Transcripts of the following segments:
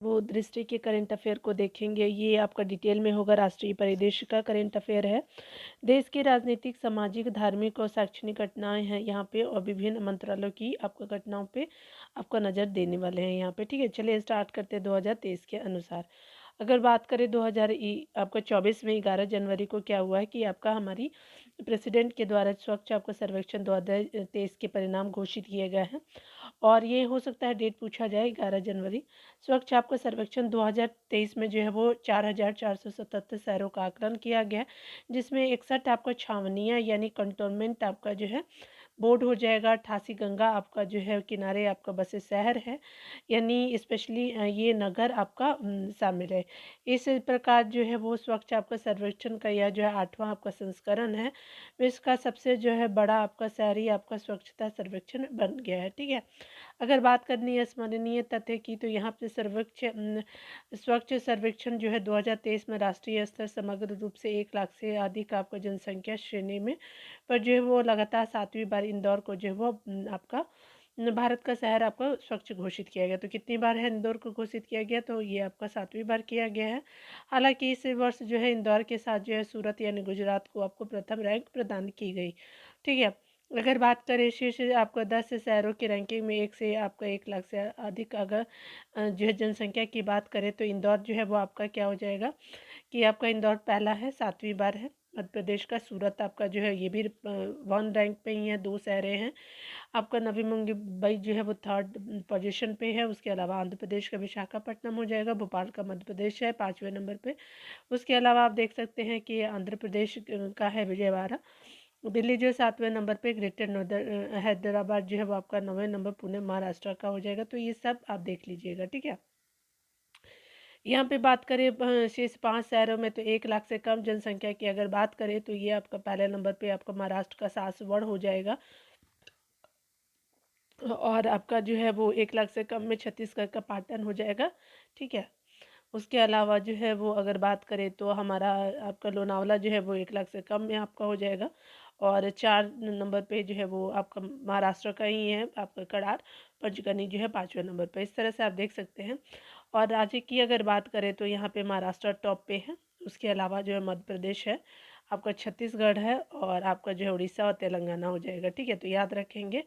वो दृष्टि के करंट अफेयर को देखेंगे। ये आपका डिटेल में होगा। राष्ट्रीय परिदृश्य का करंट अफेयर है। देश की राजनीतिक, सामाजिक, धार्मिक और शैक्षणिक घटनाएं हैं यहाँ पे, और विभिन्न मंत्रालयों की आपको घटनाओं पे आपका नज़र देने वाले हैं यहाँ पे। ठीक है, चलिए स्टार्ट करते हैं 2023 के अनुसार। अगर बात करें 2000 आपका 24 में 11 जनवरी को क्या हुआ है कि आपका हमारी प्रेसिडेंट के द्वारा स्वच्छ आपका सर्वेक्षण 2023 के परिणाम घोषित किए गए हैं। और ये हो सकता है डेट पूछा जाए 11 जनवरी। स्वच्छ आपका सर्वेक्षण 2023 में जो है वो 4477 शहरों का आकलन किया गया है, जिसमें 61 आपका छावनियाँ यानी कंटोनमेंट आपका जो है बोर्ड हो जाएगा। 88 गंगा आपका जो है किनारे आपका बसे शहर है, यानी स्पेशली ये नगर आपका शामिल है। इस प्रकार जो है वो स्वच्छ आपका सर्वेक्षण का यह जो है 8वां आपका संस्करण है। विश्व का सबसे जो है बड़ा आपका शहरी आपका स्वच्छता सर्वेक्षण बन गया है। ठीक है, अगर बात करनी है स्मरणीय तथ्य की, तो यहाँ पे स्वच्छ सर्वेक्षण जो है 2023 में राष्ट्रीय स्तर समग्र रूप से 1 लाख से अधिक आपका जनसंख्या श्रेणी में पर जो है वो लगातार 7वीं बार इंदौर को जो है वो आपका भारत का शहर आपका स्वच्छ घोषित किया गया। तो कितनी बार है इंदौर को घोषित किया गया? तो ये आपका 7वीं बार किया गया है। हालांकि इस वर्ष जो है इंदौर के साथ जो है सूरत यानी गुजरात को आपको प्रथम रैंक प्रदान की गई। ठीक है, अगर बात करें शीर्ष आपका 10 शहरों की रैंकिंग में 1 से आपका 1 लाख से अधिक अगर जो है जनसंख्या की बात करें, तो इंदौर जो है वो आपका क्या हो जाएगा कि आपका इंदौर पहला है, 7वीं बार है। मध्य प्रदेश का सूरत आपका जो है ये भी 1 रैंक पे ही है, 2 शहरें हैं। आपका नवी मुंबई जो है वो 3rd पोजीशन पे है। उसके अलावा आंध्र प्रदेश का विशाखापट्टनम हो जाएगा। भोपाल का मध्य प्रदेश है 5वें नंबर पे। उसके अलावा आप देख सकते हैं कि आंध्र प्रदेश का है विजयवाड़ा। दिल्ली जो है 7वें नंबर पे। ग्रेटर नोएडा हैदराबाद जो है वो आपका 9वें नंबर। पुणे महाराष्ट्र का हो जाएगा। तो ये सब आप देख लीजिएगा। ठीक है, यहाँ पे बात करें शेष 5 शहरों में, तो 1 लाख से कम जनसंख्या की अगर बात करें, तो ये आपका पहले नंबर पे आपका महाराष्ट्र का सासवड़ हो जाएगा। और आपका जो है वो 1 लाख से कम में छत्तीसगढ़ का पाटन हो जाएगा। ठीक है, उसके अलावा जो है वो अगर बात करें तो हमारा आपका लोनावला जो है वो 1 लाख से कम में आपका हो जाएगा। और 4 नंबर पे जो है वो आपका महाराष्ट्र का ही है आपका कड़ार। पंचगनी जो है 5वें नंबर पे। इस तरह से आप देख सकते हैं। और राज्य की अगर बात करें तो यहाँ पे महाराष्ट्र टॉप पे है। उसके अलावा जो है मध्य प्रदेश है, आपका छत्तीसगढ़ है, और आपका जो है उड़ीसा और तेलंगाना हो जाएगा। ठीक है, तो याद रखेंगे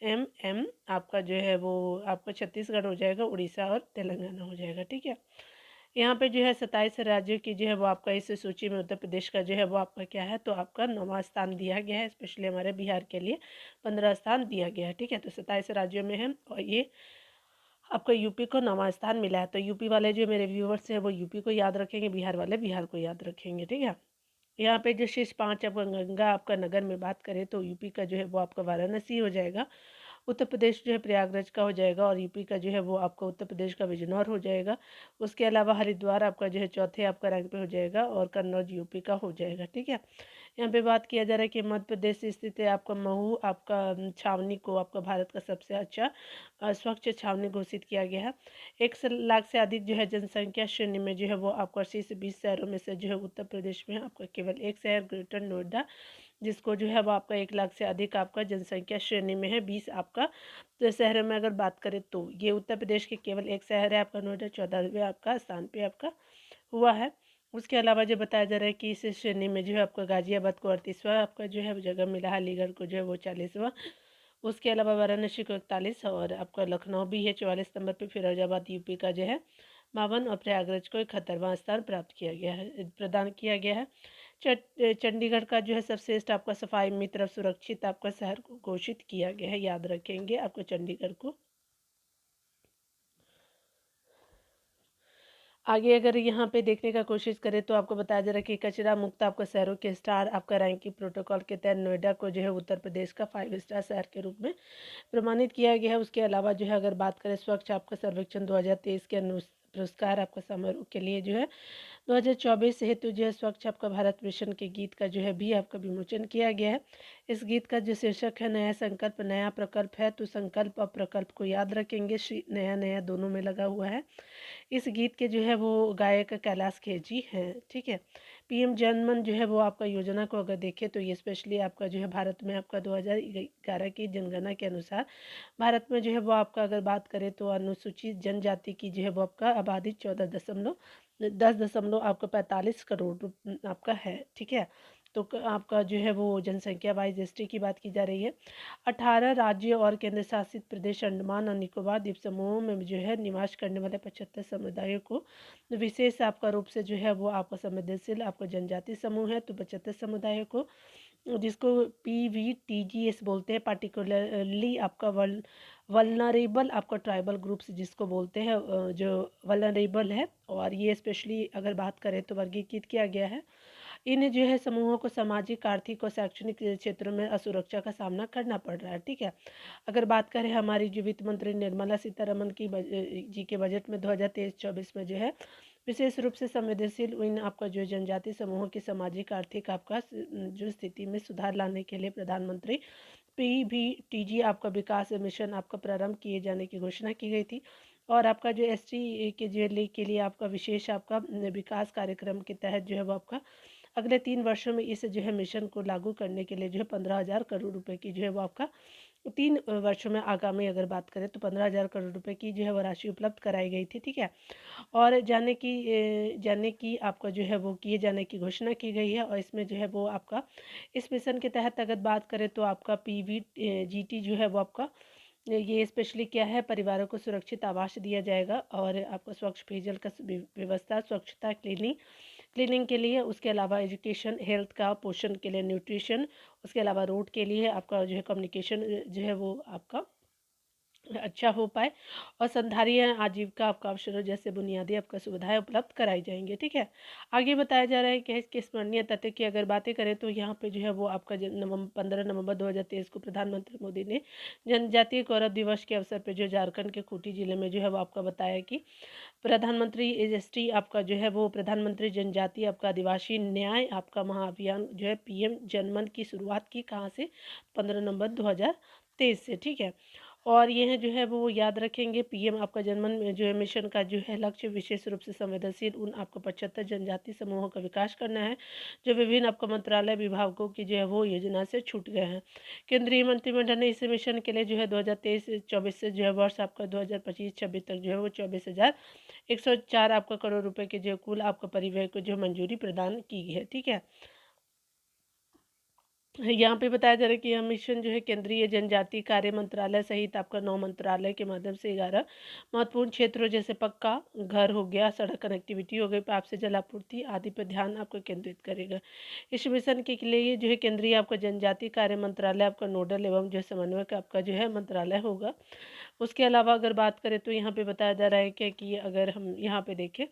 एम आपका जो है वो आपका छत्तीसगढ़ हो जाएगा, उड़ीसा और तेलंगाना हो जाएगा। ठीक है, यहाँ पे जो है 27 राज्यों की जो है वो आपका इस सूची में उत्तर प्रदेश का जो है वो आपका क्या है, तो आपका 9वां स्थान दिया गया है। स्पेशली हमारे बिहार के लिए 15 स्थान दिया गया है। ठीक है, तो 27 राज्यों में है, और ये आपका यूपी को 9वां स्थान मिला है। तो यूपी वाले जो मेरे व्यूवर्स हैं वो यूपी को याद रखेंगे, बिहार वाले बिहार को याद रखेंगे। ठीक है, यहाँ पे जो शीर्ष 5 आपका गंगा आपका नगर में बात करें, तो यूपी का जो है वो आपका वाराणसी हो जाएगा। उत्तर प्रदेश जो है प्रयागराज का हो जाएगा, और यूपी का जो है वो आपका उत्तर प्रदेश का बिजनौर हो जाएगा। उसके अलावा हरिद्वार आपका जो है चौथे आपका रैंक पे हो जाएगा, और कन्नौज यूपी का हो जाएगा। ठीक है, यहाँ पे बात किया जा रहा है कि मध्य प्रदेश से स्थित है आपका महू आपका छावनी को आपका भारत का सबसे अच्छा स्वच्छ छावनी घोषित किया गया है। 1 लाख से अधिक जो है जनसंख्या श्रेणी में जो है वो आपका शीर्ष 20 शहरों में से जो है उत्तर प्रदेश में आपका केवल एक शहर ग्रेटर नोएडा, जिसको जो है वो आपका 1 लाख से अधिक आपका जनसंख्या श्रेणी में है 20 आपका तो शहरों में अगर बात करें, तो ये उत्तर प्रदेश के केवल एक शहर है आपका नोएडा, 14वें आपका स्थान पे आपका हुआ है। उसके अलावा जो बताया जा रहा है कि इस श्रेणी में जो है आपका गाजियाबाद को 38वां आपका जो है वो जगह मिला है, अलीगढ़ को जो है वो 40वां, उसके अलावा वाराणसी को 41, और आपका लखनऊ भी है 44 नंबर पे। फिरोजाबाद यूपी का जो है 52, और प्रयागराज को 71वां स्थान प्राप्त किया गया है प्रदान किया गया है। चंडीगढ़ का जो है सबश्रेष्ठ आपका सफाई मित्र सुरक्षित आपका शहर को घोषित किया गया है, याद रखेंगे आपको चंडीगढ़ को। आगे अगर यहाँ पे देखने का कोशिश करें, तो आपको बताया जा रहा है कि कचरा मुक्त आपका शहरों के स्टार आपका रैंकिंग प्रोटोकॉल के तहत नोएडा को जो है उत्तर प्रदेश का 5 स्टार शहर के रूप में प्रमाणित किया गया है। उसके अलावा जो है अगर बात करें स्वच्छ आपका सर्वेक्षण 2023 के पुरस्कार आपका समारोह के लिए जो है 2024 हेतु जो है स्वच्छ आपका भारत मिशन के गीत का जो है भी आपका विमोचन किया गया है। इस गीत का जो शीर्षक है नया संकल्प नया प्रकल्प है, तो संकल्प और प्रकल्प को याद रखेंगे। श्री नया नया दोनों में लगा हुआ है। इस गीत के जो है वो गायक कैलाश खेर जी हैं। ठीक है, पीएम जनमन जो है वो आपका योजना को अगर देखें तो ये स्पेशली आपका जो है भारत में आपका 2011 की जनगणना के अनुसार भारत में जो है वो आपका अगर बात करें तो अनुसूचित जनजाति की जो है वो आपका आबादी 10 दशमलव आपका 45 करोड़ आपका है, ठीक है। तो आपका जो है वो जनसंख्या वाइज एसटी की बात की जा रही है। 18 राज्य और केंद्र शासित प्रदेश अंडमान और निकोबार द्वीप समूहों में जो है निवास करने वाले 75 समुदायों को विशेष आपका रूप से जो है वो आपका संवेदनशील आपका जनजाति समूह है। तो 75 समुदायों को, जिसको PVTGS बोलते हैं, पार्टिकुलरली आपका वल्नरेबल आपका ट्राइबल ग्रुप्स जिसको बोलते हैं, जो वल्नरेबल है, और ये स्पेशली अगर बात करें तो वर्गीकृत किया गया है। इन जो है समूहों को सामाजिक, आर्थिक और शैक्षणिक क्षेत्रों में असुरक्षा का सामना करना पड़ रहा है, ठीक है। अगर बात करें हमारी जो वित्त मंत्री निर्मला सीतारमण की जी के बजट में 2023-24 में जो है विशेष रूप से संवेदनशील इन आपका जो जनजाति समूहों की सामाजिक, आर्थिक आपका जो स्थिति में सुधार लाने के लिए प्रधानमंत्री PVTG आपका विकास मिशन आपका प्रारंभ किए जाने की घोषणा की गई थी। और आपका जो ST के लिए आपका विशेष आपका विकास कार्यक्रम के तहत जो है वो आपका अगले 3 वर्षों में इस जो है मिशन को लागू करने के लिए जो है 15,000 करोड़ रुपए की जो है वो आपका 3 वर्षों में आगामी अगर बात करें तो 15,000 करोड़ रुपए की जो है वो राशि उपलब्ध कराई गई थी, ठीक है। और जाने की आपका जो है वो किए जाने की घोषणा की गई है। और इसमें जो है वो आपका इस मिशन के तहत अगर बात करें तो आपका PVGT जो है वो आपका ये स्पेशली क्या है, परिवारों को सुरक्षित आवास दिया जाएगा और आपको स्वच्छ पेयजल का व्यवस्था, स्वच्छता, क्लीनिंग के लिए, उसके अलावा एजुकेशन, हेल्थ का, पोषण के लिए न्यूट्रिशन, उसके अलावा रोड के लिए आपका जो है कम्युनिकेशन जो है वो आपका अच्छा हो पाए, और संधारीय आजीविका आपका अवसरों जैसे बुनियादी आपका सुविधाएं उपलब्ध कराई जाएंगी, ठीक है। आगे बताया जा रहा है कि इसके स्मरणीय तथ्य की अगर बातें करें तो यहाँ पे जो है वो आपका 15 नवंबर 2023 को प्रधानमंत्री मोदी ने जनजातीय गौरव दिवस के अवसर पर जो झारखंड के खूंटी जिले में जो है वो आपका बताया कि प्रधानमंत्री ST आपका जो है वो प्रधानमंत्री जनजातीय आपका आदिवासी न्याय आपका महाअभियान जो है PM जनमन की शुरुआत की कहाँ से, 15 नवंबर 2023 से, ठीक है। और यह जो है वो याद रखेंगे, PM आपका जनमन में जो है मिशन का जो है लक्ष्य विशेष रूप से संवेदनशील उन आपको 75 जनजाति समूहों का विकास करना है जो विभिन्न आपका मंत्रालय विभागों की जो है वो योजना से छूट गए हैं। केंद्रीय मंत्रिमंडल ने इस मिशन के लिए जो है 2023-24 से जो है वर्ष आपका 2025-26 तक जो है वो 24,104 आपका करोड़ रुपए के जो कुल आपका परिव्यय को जो मंजूरी प्रदान की है, ठीक है। यहाँ पे बताया जा रहा है कि यह मिशन जो है केंद्रीय जनजातीय कार्य मंत्रालय सहित आपका 9 मंत्रालय के माध्यम से 11 महत्वपूर्ण क्षेत्रों जैसे पक्का घर हो गया, सड़क कनेक्टिविटी हो गई, पाइप से जल आपूर्ति आदि पर ध्यान आपको केंद्रित करेगा। इस मिशन के लिए जो है केंद्रीय आपका जनजातीय कार्य मंत्रालय आपका नोडल एवं जो समन्वयक आपका जो है मंत्रालय होगा। उसके अलावा अगर बात करें तो यहाँ पे बताया जा रहा है कि अगर हम यहाँ पे देखें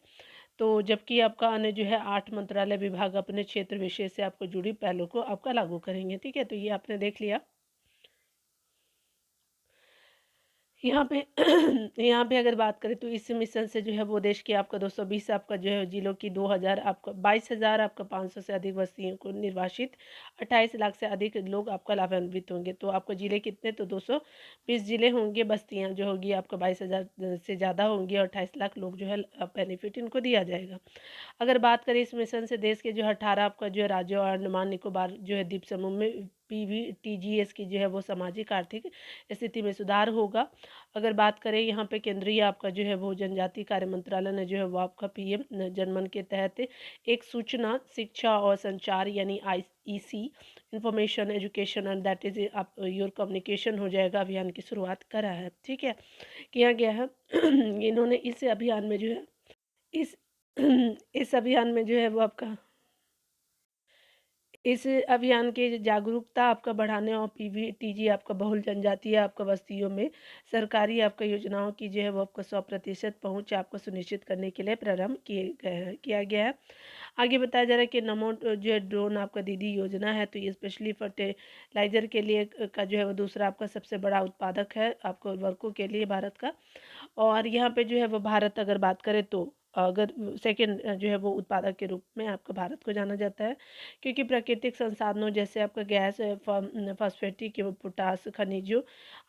तो जबकि आपका अन्य जो है 8 मंत्रालय विभाग अपने क्षेत्र विशेष से आपको जुड़ी पहलों को आपका लागू करेंगे, ठीक है। तो ये आपने देख लिया। यहाँ पे यहाँ पे अगर बात करें तो इस मिशन से जो है वो देश के आपका 220 आपका जो है जिलों की 2,000 आपका 22,000 आपका 500 से अधिक बस्तियों को निर्वासित 28 लाख से अधिक लोग आपका लाभान्वित होंगे। तो आपको जिले कितने, तो 220 जिले होंगे, बस्तियाँ जो होगी आपका 22,000 से ज़्यादा होंगी और 28 लाख लोग जो है बेनिफिट इनको दिया जाएगा। अगर बात करें इस मिशन से देश के जो 18 आपका जो है राज्यों और अंडमान निकोबार जो है द्वीप समूह में PVTGS की जो है वो सामाजिक आर्थिक स्थिति में सुधार होगा। अगर बात करें यहाँ पे केंद्रीय आपका जो है वो जनजातीय कार्य मंत्रालय ने जो है वो आपका PM जनमन के तहत एक सूचना, शिक्षा और संचार यानी IEC information education and that is आप योर कम्युनिकेशन हो जाएगा अभियान की शुरुआत करा है, ठीक है, किया गया है। इन्होंने इस अभियान में जो है इस इस अभियान में जो है वो आपका इस अभियान की जागरूकता आपका बढ़ाने और PVTG आपका बहुल जनजातीय आपका बस्तियों में सरकारी आपका योजनाओं की जो है वो आपको 100% पहुँच आपको सुनिश्चित करने के लिए प्रारंभ किया गया है। आगे बताया जा रहा है कि नमो जो है ड्रोन आपका दीदी योजना है, तो ये स्पेशली फर्टिलाइजर के लिए का जो है वो दूसरा आपका सबसे बड़ा उत्पादक है आपको उर्वरकों के लिए भारत का। और यहाँ पे जो है वो भारत अगर बात करें तो अगर सेकंड जो है वो उत्पादक के रूप में आपका भारत को जाना जाता है, क्योंकि प्राकृतिक संसाधनों जैसे आपका गैस, फॉस्फेटिक एवं पोटास खनिजों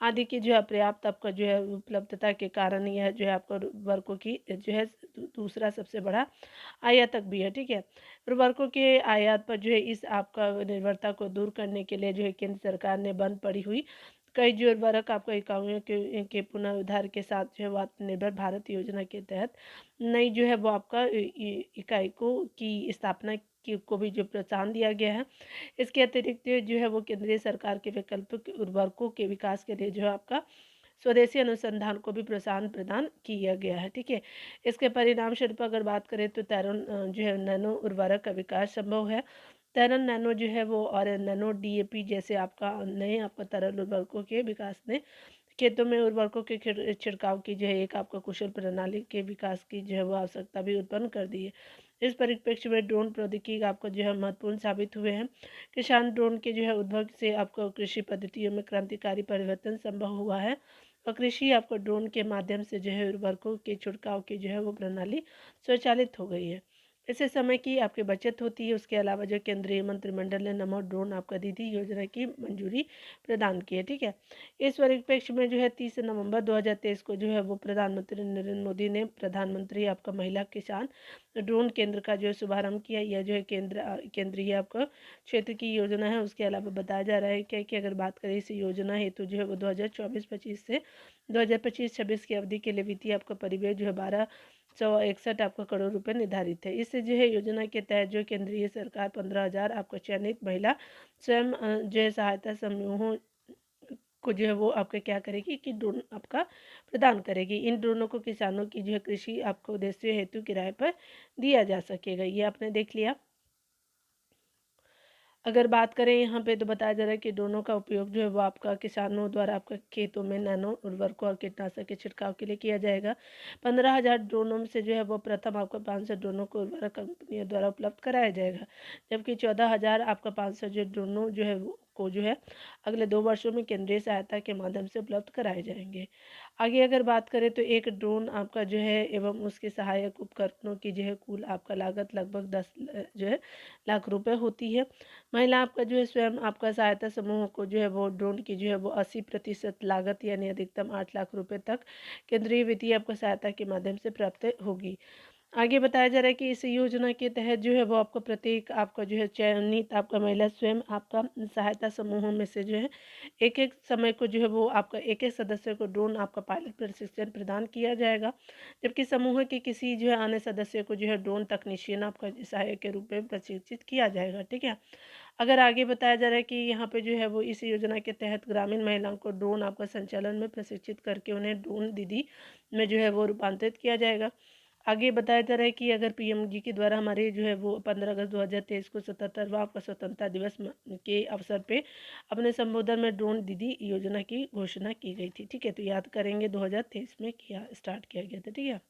आदि की जो है पर्याप्त आपका जो है उपलब्धता के कारण यह जो है आपका उर्वरकों की जो है दूसरा सबसे बड़ा आयातक भी है। ठीक है, उर्वरकों के आयात पर जो है इस आपका निर्भरता को दूर करने के लिए जो है केंद्र सरकार ने बंद पड़ी हुई कई जो उर्वरक आपको इकाइयों के पुनरुद्धार के साथ जो है वो आत्मनिर्भर भारत योजना के तहत नई जो है वो आपका इकाई को की स्थापना को भी जो प्रोत्साहन दिया गया है। इसके अतिरिक्त जो है वो केंद्रीय सरकार के वैकल्पिक उर्वरकों के विकास के लिए जो है आपका स्वदेशी अनुसंधान को भी प्रोत्साहन प्रदान किया गया है। ठीक है, इसके परिणाम स्वरूप अगर बात करें तो तैरोन जो है नैनो उर्वरक का विकास संभव है। तरल नैनो जो है वो और नैनो डीएपी जैसे आपका नए आपका तरल उर्वरकों के विकास ने खेतों में उर्वरकों के छिड़काव की जो है एक आपका कुशल प्रणाली के विकास की जो है वो आवश्यकता भी उत्पन्न कर दी है। इस परिप्रेक्ष्य में ड्रोन प्रौद्योगिकी आपको जो है महत्वपूर्ण साबित हुए हैं। किसान ड्रोन के जो है उद्भव से आपको कृषि पद्धतियों में क्रांतिकारी परिवर्तन संभव हुआ है और कृषि आपको ड्रोन के माध्यम से जो है उर्वरकों के छिड़काव की जो है वो प्रणाली स्वचालित हो गई है। इससे समय की आपकी बचत होती है। उसके अलावा जो केंद्रीय मंत्रिमंडल ने नमो ड्रोन आपका दीदी योजना की मंजूरी प्रदान की है। ठीक है, इस परिप्रेक्ष्य में जो है 30 नवंबर 2023 को जो है वो प्रधानमंत्री नरेंद्र मोदी ने प्रधानमंत्री आपका महिला किसान ड्रोन केंद्र का जो है शुभारंभ किया। यह जो है केंद्रीय आपका क्षेत्र की योजना है। उसके अलावा बताया जा रहा है कि अगर बात करें इस योजना हेतु जो है वो 2024-25 से 2025-26 की अवधि के लिए वित्तीय आपका परिव्यय जो है 1261 आपका करोड़ रुपए निर्धारित है। इससे जो है योजना के तहत जो केंद्रीय सरकार 15,000 आपको चयनित महिला स्वयं जो है सहायता समूहों को जो है वो आपका क्या करेगी कि ड्रोन आपका प्रदान करेगी। इन ड्रोनों को किसानों की जो है कृषि आपको उद्देश्य हेतु किराए पर दिया जा सकेगा। ये आपने देख लिया। अगर बात करें यहाँ पे तो बताया जा रहा है कि ड्रोनों का उपयोग जो है वो आपका किसानों द्वारा आपका खेतों में नैनो उर्वरकों और कीटनाशक के छिड़काव के लिए किया जाएगा। 15,000 ड्रोनों में से जो है वो प्रथम आपको 500 ड्रोनों को उर्वरक कंपनियों द्वारा उपलब्ध कराया जाएगा, जबकि 14,000 आपका 500 जो ड्रोनों जो है वो को जो है अगले 2 वर्षों में केंद्रीय सहायता के माध्यम से उपलब्ध कराए जाएंगे। आगे अगर बात करें तो एक ड्रोन आपका जो है एवं उसके सहायक उपकरणों की जो है कुल आपका लागत लगभग 10 जो है लाख रुपए होती है। महिला आपका जो है स्वयं आपका सहायता समूह को जो है वो ड्रोन की जो है वो 80% लागत यानी अधिकतम 8 लाख रुपए तक केंद्रीय वित्तीय आपको सहायता के माध्यम से प्राप्त होगी। आगे बताया जा रहा है कि इस योजना के तहत जो है वो आपको प्रत्येक आपका जो है चयनित आपका महिला स्वयं आपका सहायता समूहों में से जो है एक एक समय को जो है वो आपका एक एक सदस्य को ड्रोन आपका पायलट प्रशिक्षण प्रदान किया जाएगा, जबकि समूह के किसी जो है अन्य सदस्य को जो है ड्रोन तकनीशियन आपका सहायक के रूप में प्रशिक्षित किया जाएगा। ठीक है, अगर आगे बताया जा रहा है कि यहाँ पे जो है वो इस योजना के तहत ग्रामीण महिलाओं को ड्रोन आपका संचालन में प्रशिक्षित करके उन्हें ड्रोन दीदी में जो है वो रूपांतरित किया जाएगा। आगे बताया जा रहा है कि अगर पीएम जी के द्वारा हमारे जो है वो 15 अगस्त 2023 को 77वां आपका स्वतंत्रता दिवस के अवसर पे अपने संबोधन में ड्रोन दीदी योजना की घोषणा की गई थी। ठीक है, तो याद करेंगे 2023 में किया स्टार्ट किया गया था। ठीक है,